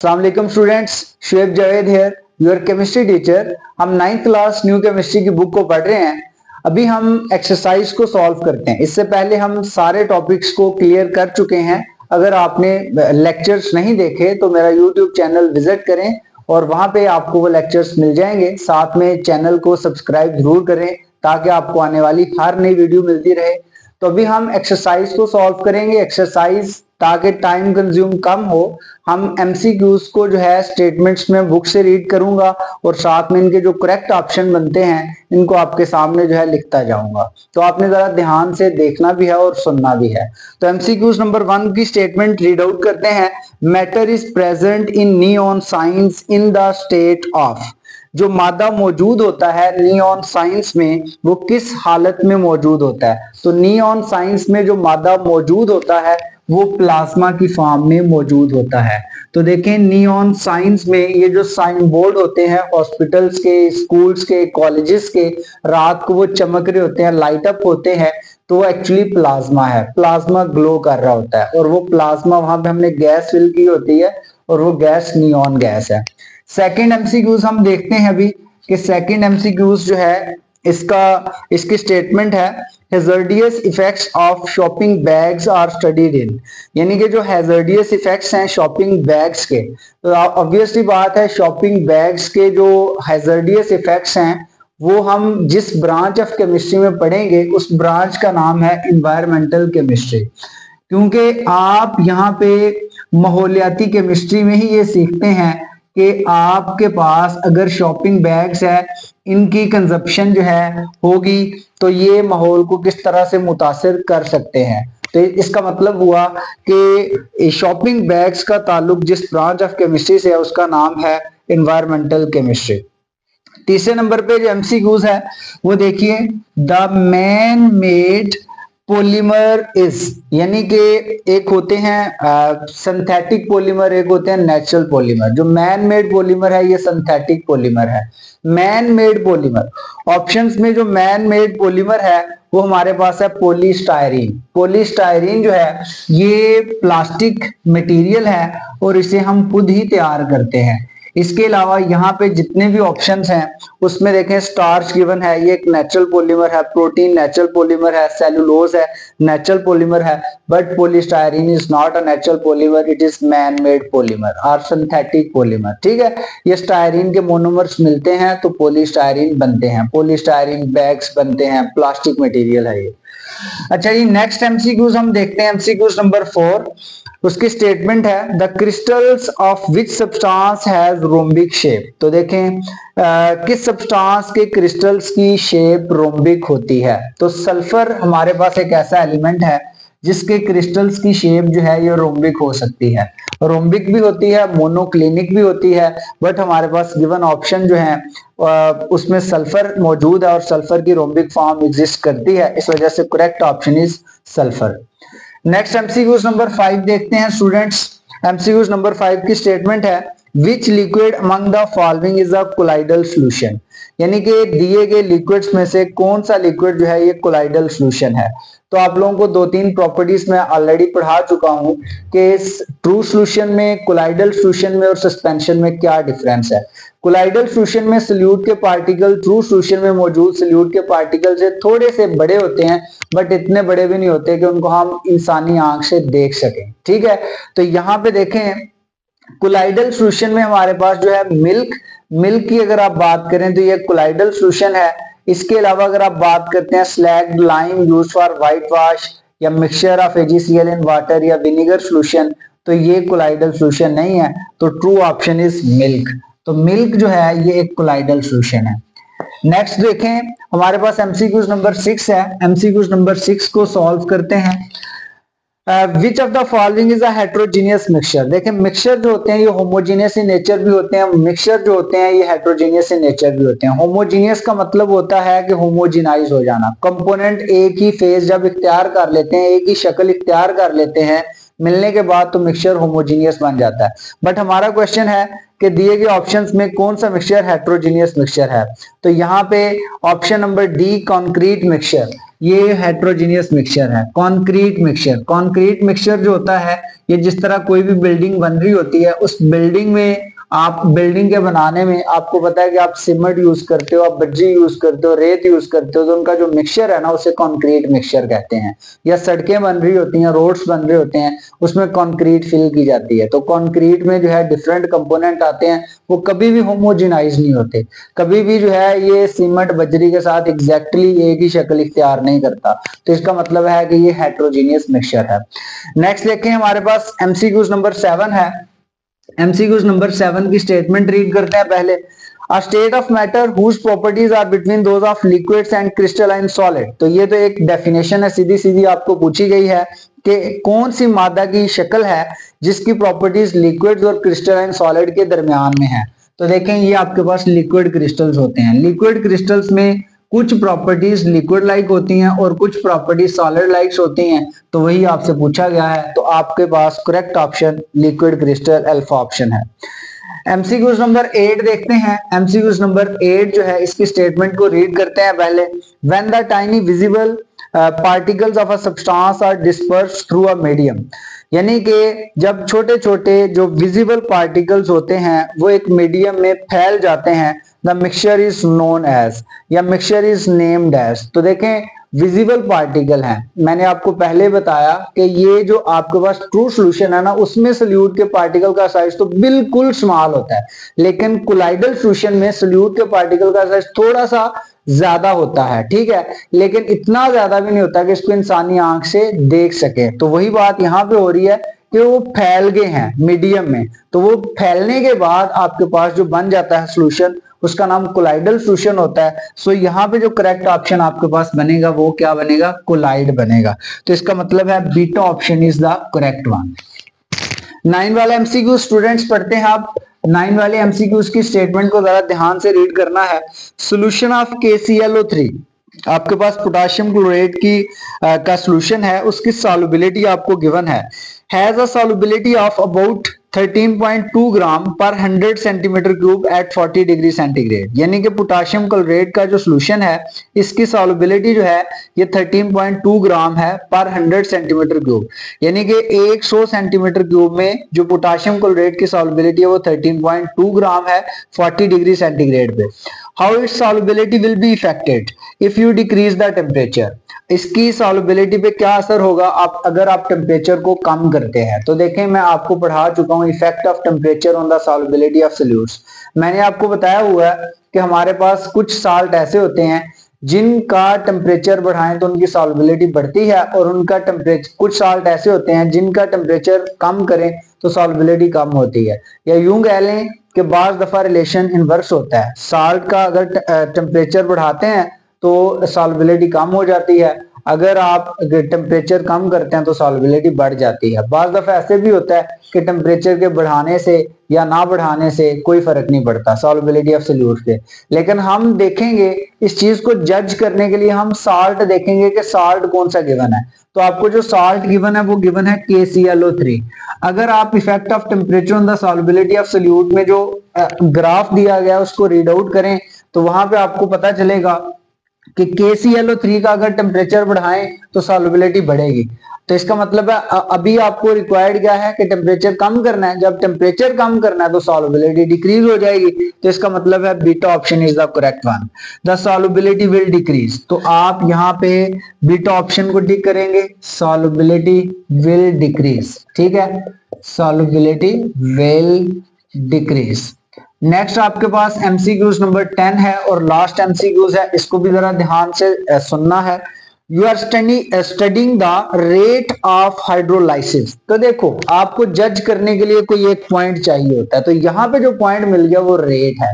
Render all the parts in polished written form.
अस्सलाम वालेकुम students, Shoaib Javed here, your chemistry teacher. हम 9th क्लास न्यू केमिस्ट्री की बुक को पढ़ रहे हैं। अभी हम एक्सरसाइज को सॉल्व करते हैं। इससे पहले हम सारे टॉपिक्स को क्लियर कर चुके हैं। अगर आपने लेक्चर्स नहीं देखे तो मेरा यूट्यूब चैनल विजिट करें और वहां पे आपको वो लेक्चर्स मिल जाएंगे। साथ में चैनल को सब्सक्राइब जरूर करें ताकि आपको आने वाली हर नई वीडियो मिलती रहे। तो अभी हम एक्सरसाइज को सॉल्व करेंगे। एक्सरसाइज ताकि टाइम कंज्यूम कम हो, हम एमसीक्यूज को जो है स्टेटमेंट्स में बुक से रीड करूंगा और साथ में इनके जो करेक्ट ऑप्शन बनते हैं इनको आपके सामने जो है लिखता जाऊंगा। तो आपने जरा ध्यान से देखना भी है और सुनना भी है। तो एमसीक्यूज नंबर 1 की स्टेटमेंट रीड आउट करते हैं। Matter is present in neon science in the state of. जो मादा मौजूद होता है नियॉन साइंस में वो किस हालत में मौजूद होता है? तो नियॉन साइंस में जो मादा मौजूद होता है वो प्लाज्मा की फॉर्म में मौजूद होता है। तो देखें नियॉन साइंस में ये जो साइन बोर्ड होते हैं हॉस्पिटल्स के, स्कूल्स के, कॉलेजेस के, रात को वो चमक रहे होते हैं, लाइट अप होते हैं, तो वो एक्चुअली प्लाज्मा है। प्लाज्मा ग्लो कर रहा होता है और वो प्लाज्मा वहां पे हमने गैस फिल की होती है और वो गैस नियॉन गैस है। सेकेंड एमसीक्यूज हम देखते हैं अभी कि सेकेंड एमसीक्यूज जो है इसकी स्टेटमेंट है hazardous effects of shopping bags are studied in. यानी कि जो हैजर्डियस इफेक्ट्स हैं शॉपिंग बैग्स के, तो ऑब्वियसली बात है शॉपिंग बैग्स के जो हैजर्डियस इफेक्ट्स हैं वो हम जिस ब्रांच ऑफ केमिस्ट्री में पढ़ेंगे उस ब्रांच का नाम है इन्वायरमेंटल केमिस्ट्री। क्योंकि आप यहाँ पे माहौलियाती केमिस्ट्री में ही ये सीखते हैं कि आपके पास अगर शॉपिंग बैग्स है इनकी कंजप्शन जो है होगी तो ये माहौल को किस तरह से मुतासिर कर सकते हैं। तो इसका मतलब हुआ कि शॉपिंग बैग्स का ताल्लुक जिस ब्रांच ऑफ केमिस्ट्री से है उसका नाम है इन्वायरमेंटल केमिस्ट्री। तीसरे नंबर पे जो एमसीक्यूज है वो देखिए, the man made polymer is, यानी कि एक होते हैं सिंथेटिक पॉलीमर, एक होते हैं नेचुरल पॉलीमर। जो मैन मेड पॉलीमर है ये सिंथेटिक पॉलीमर है। मैन मेड पॉलीमर ऑप्शंस में जो मैन मेड पॉलीमर है वो हमारे पास है पॉलीस्टायरीन। पॉलीस्टायरीन जो है ये प्लास्टिक मटेरियल है और इसे हम खुद ही तैयार करते हैं। इसके अलावा यहाँ पे जितने भी ऑप्शंस हैं उसमें देखें स्टार्च गिवन है, ये एक नेचुरल पॉलीमर है, प्रोटीन नेचुरल पॉलीमर है, सेलुलोज है नेचुरल पॉलीमर है, but polystyrene is not a natural polymer, it is man made polymer और सिंथेटिक पॉलीमर। ठीक है, ये स्टायरीन के मोनोमर्स मिलते हैं तो पॉलीस्टायरीन बनते हैं, पॉलीस्टायरीन बैग्स बनते हैं, प्लास्टिक मटेरियल है ये। अच्छा जी, नेक्स्ट एमसीक्यूज हम देखते हैं। एमसीक्यूज नंबर 4, उसकी स्टेटमेंट है the crystals of which substance has rhombic shape. तो देखें किस सब्सटेंस के क्रिस्टल्स की शेप रोम्बिक होती है? तो सल्फर हमारे पास एक ऐसा एलिमेंट है जिसके क्रिस्टल्स की शेप जो है ये रोम्बिक हो सकती है। रोम्बिक भी होती है, मोनोक्लिनिक भी होती है, बट हमारे पास गिवन ऑप्शन जो है उसमें सल्फर मौजूद है और सल्फर की रोम्बिक फॉर्म एग्जिस्ट करती है, इस वजह से correct option is sulphur. Next MCQs number 5 देखते हैं स्टूडेंट्स। एमसीक्यूज नंबर 5 की स्टेटमेंट है विच liquid among the following is a colloidal solution. यानी कि दिए गए लिक्विड्स में से कौन सा लिक्विड जो है ये कोलाइडल सॉल्यूशन है। तो आप लोगों को 2-3 प्रॉपर्टीज में ऑलरेडी पढ़ा चुका हूं कि ट्रू सॉल्यूशन में, कोलाइडल सॉल्यूशन में और सस्पेंशन में क्या डिफरेंस है। कोलाइडल सॉल्यूशन में सॉल्यूट के पार्टिकल ट्रू सॉल्यूशन में मौजूद सॉल्यूट के पार्टिकल से थोड़े से बड़े होते हैं, बट इतने बड़े भी नहीं होते कि उनको हम इंसानी आंख से देख सकें। ठीक है, तो यहाँ पे देखें कोलाइडल सॉल्यूशन में हमारे पास जो है मिल्क की अगर आप बात करें तो ये कोलाइडल सॉल्यूशन है। इसके अलावा अगर आप बात करते हैं slag lime use for white wash या mixture of AgCl in water या विनेगर सॉल्यूशन, तो ये कोलाइडल सॉल्यूशन नहीं है। तो ट्रू ऑप्शन इज मिल्क। तो मिल्क जो है ये एक कोलाइडल सॉल्यूशन है। नेक्स्ट देखें हमारे पास एमसीक्यूज नंबर 6 है। एमसीक्यूज नंबर 6 को सॉल्व करते हैं। Which of the following is a heterogeneous mixture. देखें मिक्सचर जो होते हैं ये होमोजीनियस इन नेचर भी होते हैं, मिक्सचर जो होते हैं ये हेट्रोजीनियस इन नेचर भी होते हैं। होमोजीनियस का मतलब होता है कि होमोजिनाइज हो जाना, कंपोनेंट एक ही फेज जब इख्तियार कर लेते हैं, एक ही शक्ल इख्तियार कर लेते हैं मिलने के बाद तो मिक्सचर होमोजीनियस बन जाता है। बट हमारा क्वेश्चन है कि दिए गए ऑप्शंस में कौन सा मिक्सचर हेट्रोजीनियस मिक्सचर है। तो यहाँ पे option number D concrete mixture, ये हेट्रोजीनियस मिक्सचर है। कॉन्क्रीट मिक्सचर, कॉन्क्रीट मिक्सचर जो होता है ये जिस तरह कोई भी बिल्डिंग बन रही होती है, उस बिल्डिंग में आप बिल्डिंग के बनाने में आपको पता है कि आप सीमेंट यूज करते हो, आप बज्री यूज करते हो, रेत यूज करते हो, तो उनका जो मिक्सचर है ना उसे कंक्रीट मिक्सचर कहते हैं। या सड़कें बन रही होती हैं, रोड्स बन रहे होते हैं, उसमें कंक्रीट फिल की जाती है। तो कंक्रीट में जो है डिफरेंट कंपोनेंट आते हैं, वो कभी भी होमोजेनाइज नहीं होते, कभी भी जो है ये सीमेंट बजरी के साथ एग्जैक्टली एक ही शक्ल इख्तियार नहीं करता। तो इसका मतलब है कि ये हेट्रोजीनियस मिक्सचर है। नेक्स्ट देखें, हमारे पास एमसीक्यूज नंबर 7 है। एमसीक्यूज नंबर 7 की स्टेटमेंट रीड करते हैं पहले। A state of matter whose properties are between those of liquids and crystalline solid। तो ये तो एक डेफिनेशन है, सीधी सीधी आपको पूछी गई है कि कौन सी मादा की शक्ल है जिसकी प्रॉपर्टीज लिक्विड्स और क्रिस्टलाइन सॉलिड के दरमियान में है। तो देखें ये आपके पास लिक्विड क्रिस्टल्स होते हैं। लिक्विड क्रिस्टल्स में कुछ प्रॉपर्टीज लिक्विड लाइक होती हैं और कुछ प्रॉपर्टीज सॉलिड लाइक होती हैं। तो वही आपसे पूछा गया है, तो आपके पास correct option liquid crystal alpha option है। एमसीक्यूज नंबर 8 देखते हैं। एमसीक्यूज नंबर 8 जो है इसकी स्टेटमेंट को रीड करते हैं पहले। When the tiny visible particles of a substance are dispersed through a medium, यानी कि जब छोटे छोटे जो विजिबल पार्टिकल्स होते हैं वो एक मीडियम में फैल जाते हैं, the mixture is known as, या मिक्सचर इज नेम्ड एज। तो देखें विजिबल पार्टिकल हैं, मैंने आपको पहले बताया कि ये जो आपके पास ट्रू सॉल्यूशन है ना उसमें सोल्यूट के पार्टिकल का साइज तो बिल्कुल स्मॉल होता है, लेकिन कोलाइडल सॉल्यूशन में सोल्यूट के पार्टिकल का साइज थोड़ा सा ज्यादा होता है, ठीक है, लेकिन इतना ज्यादा भी नहीं होता कि इसको इंसानी आंख से देख सके। तो वही बात यहाँ पे हो रही है कि वो फैल गए हैं मीडियम में, तो वो फैलने के बाद आपके पास जो बन जाता है सॉल्यूशन उसका नाम कोलाइडल सॉल्यूशन होता है। सो यहाँ पे जो करेक्ट ऑप्शन आपके पास बनेगा वो क्या बनेगा, कोलाइड बनेगा। तो इसका मतलब है beta option is the correct one. 9 वाले एमसीक्यू स्टूडेंट्स पढ़ते हैं आप। 9 वाले एमसीक्यूज की स्टेटमेंट को जरा ध्यान से रीड करना है। सोल्यूशन ऑफ KClO3, आपके पास पोटेशियम क्लोराइड की का सॉल्यूशन है, उसकी सॉल्युबिलिटी आपको गिवन है, has a solubility of about 13.2 gram पर 100 centimetre cube at 40 degree centigrade. यानी कि पोटेशियम क्लोराइड का जो सॉल्यूशन है इसकी सॉल्युबिलिटी जो है ये 13.2 ग्राम है पर 100 सेंटीमीटर क्यूब, यानी कि 100 सेंटीमीटर क्यूब में जो पोटेशियम क्लोराइड की सॉल्युबिलिटी है वो 13.2 ग्राम है 40 डिग्री सेंटीग्रेड पे। How it's solubility will be affected if you decrease the temperature, इसकी सॉल्युबिलिटी पे क्या असर होगा आप अगर आप टेम्परेचर को कम करते हैं। तो देखें मैं आपको पढ़ा चुका हूं effect of temperature on the solubility of solutes. मैंने आपको बताया हुआ है कि हमारे पास कुछ साल्ट ऐसे होते हैं जिनका टेम्परेचर बढ़ाएं तो उनकी सॉल्युबिलिटी बढ़ती है, और उनका टेम्परेचर, कुछ साल्ट ऐसे होते हैं जिनका टेम्परेचर कम करें तो सॉल्युबिलिटी कम होती है। या यूं कह लें कि बाज दफा रिलेशन इनवर्स होता है, साल्ट का अगर टेम्परेचर बढ़ाते हैं तो सॉल्युबिलिटी कम हो जाती है, अगर आप टेम्परेचर कम करते हैं तो सॉल्युबिलिटी बढ़ जाती है। बाज दफा ऐसे भी होता है कि टेम्परेचर के बढ़ाने से या ना बढ़ाने से कोई फर्क नहीं पड़ता सॉल्युबिलिटी ऑफ सोल्यूट पे। लेकिन हम देखेंगे इस चीज को जज करने के लिए हम साल्ट देखेंगे कि साल्ट कौन सा गिवन है। तो आपको जो साल्ट गिवन है वो गिवन है KClO3। अगर आप effect of temperature on the solubility of solute में जो ग्राफ दिया गया है उसको रीड आउट करें तो वहां पे आपको पता चलेगा कि KClO3 का अगर टेम्परेचर बढ़ाएं तो सॉल्युबिलिटी बढ़ेगी। तो इसका मतलब है अभी आपको रिक्वायर्ड क्या है कि टेम्परेचर कम करना है, जब टेम्परेचर कम करना है तो सॉल्युबिलिटी डिक्रीज हो जाएगी। तो इसका मतलब है beta option is the correct one, the solubility will decrease. तो आप यहाँ पे बीटा ऑप्शन को टिक करेंगे, सॉल्युबिलिटी विल डिक्रीज, ठीक है, सॉल्युबिलिटी विल डिक्रीज। नेक्स्ट आपके पास एमसीक्यूज नंबर 10 है और लास्ट एमसीक्यूज है, इसको भी जरा ध्यान से सुनना है। You are studying the rate of hydrolysis. तो देखो आपको जज करने के लिए कोई एक पॉइंट चाहिए होता है, तो यहाँ पे जो पॉइंट मिल गया वो रेट है।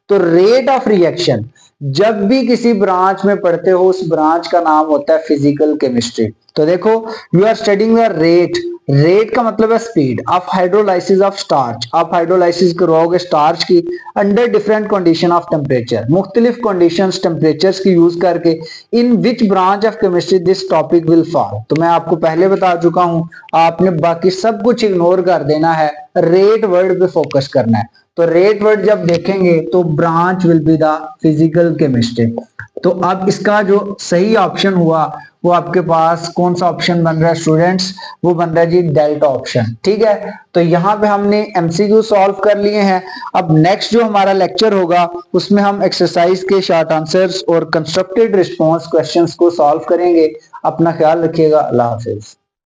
तो रेट ऑफ रिएक्शन जब भी किसी ब्रांच में पढ़ते हो उस ब्रांच का नाम होता है फिजिकल केमिस्ट्री। तो देखो you are studying the rate, rate का मतलब है speed of hydrolysis of starch. आप हाइड्रोलाइसिस करवाओगे स्टार्च की under different condition of temperature, मुख्तलिफ कंडीशंस टेम्परेचर्स की यूज करके, in which branch of chemistry this topic will fall. तो मैं आपको पहले बता चुका हूं, आपने बाकी सब कुछ इग्नोर कर देना है, रेट वर्ड पे फोकस करना है। तो रेट वर्ड जब देखेंगे तो branch will be the physical chemistry. तो अब इसका जो सही ऑप्शन हुआ वो आपके पास कौन सा ऑप्शन बन रहा है स्टूडेंट्स, वो बन रहा है जी डेल्टा ऑप्शन। ठीक है, तो यहाँ पे हमने एमसीक्यू सॉल्व कर लिए हैं। अब नेक्स्ट जो हमारा लेक्चर होगा उसमें हम एक्सरसाइज के शॉर्ट आंसर्स और कंस्ट्रक्टेड रिस्पॉन्स क्वेश्चंस को सॉल्व करेंगे। अपना ख्याल रखिएगा। अल्लाह हाफिज।